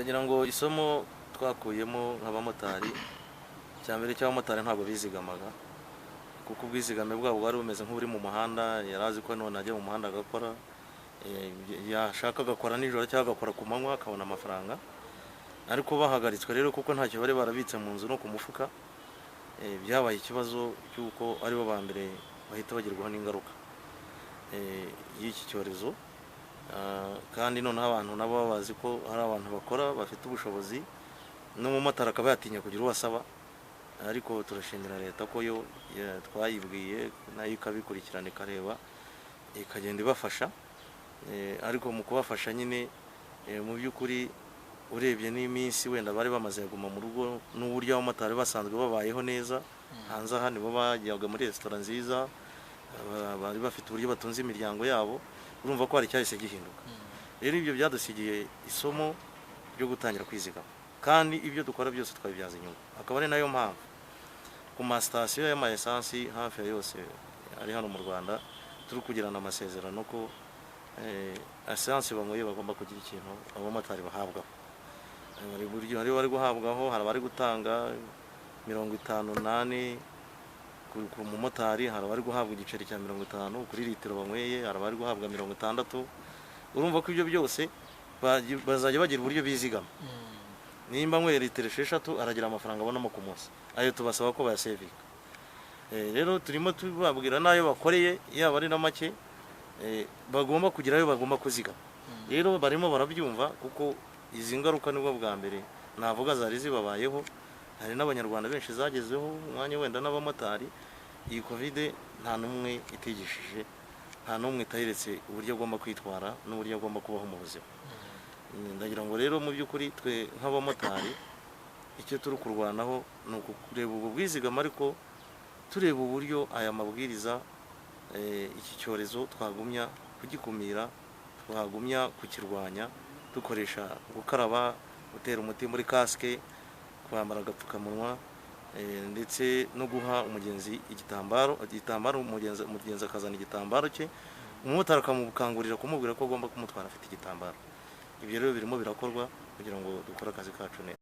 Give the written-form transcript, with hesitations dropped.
ndagira ngo isomo twakuyemo nk'abamotari cyambere cy'abamotari ntabwo bizigamaga kuko ubwizigame bwabo bwari bumeze nk'uri mu muhanda yarazi ko none ajya mu muhanda agakora yashaka agakora nijoro cyangwa agakora ku manywa akabona amafaranga ariko bahagaritswe rero kuko ntacyo bari barabitse mu nzu no ku mufuka byabaye ikibazo cy'uko aribo ba mbere bahita bagirwaho n'ingaruka y'iki cyorezo kandi noneho abantu nabo babazi ko hari abantu bakora bafite ubushobozi n'umumotari akaba yatinya kugira uwo asaba ariko turashimira leta ko yo twayibwiye nayo ikabikurikirana ikareba ikagenda ibafasha ariko mu kubafasha nyine mu by'ukuri urebye n'iminsi wenda bari bamaze kuguma mu rugo n'uburyo abamotari basanzwe babayeho neza hanze aha nibo bajyaga muri resitora nziza bari bafite uburyo batunze imiryango yabo urumva ko hari cyahise gihinduka rero ibyo byadusigiye isomo ryo gutangira kwizigama kandi ibyo dukora byose twabibyaza inyungu akaba ari nayo mpamvu ku masitasiyo y'ama esansi hafi ya yose ari hano mu Rwanda turi kugirana amasezerano ko esansi banyweye bagomba kugira ikintu abamotari bahabwaho hari buryo bari guhabwaho hari abari gutanga 58 ku mumotari hari abari guhabwa igiceri cya 50 kuri litiro banyweye hari abari guhabwa 60 urumva ko ibyo byose bazajya bagira uburyo bizigama nimba nyweye litiro 6 aragira amafaranga abonamo ku munsi ayo tubasaba ko bayasevinga rero turimo tubabwira nayo bakoreye yaba ari na make bagomba kugirayo bagomba kuzigama rero barimo barabyumva kuko izi ngaruka nibwo bwa mbere navuga zari zibabayeho hari n'abanyarwanda benshi zagezeho umwanya wenda n'abamotari iyi covid nta numwe itigishije nta numwe itahiretse uburyo agomba kwitwara n'uburyo agomba kubaho mu buzima ndagira ngo rero mu by'ukuri twe nk'abamotari icyo turi kurwanaho ni ukureba ubu bwizigama ariko tureba uburyo aya mabwiriza iki cyorezo twagumya kugikumira twagumya kukirwanya dukoresha gukaraba gutera umuti muri kasike kwambara agapfukamunwa ndetse no guha umugenzi igitambaro umugenzi akazana igitambaro cye umumotari akamukangurira kumubwira ko agomba kumutwara afite igitambaro ibyo rero birimo birakorwa kugira ngo dukore akazi kacu neza.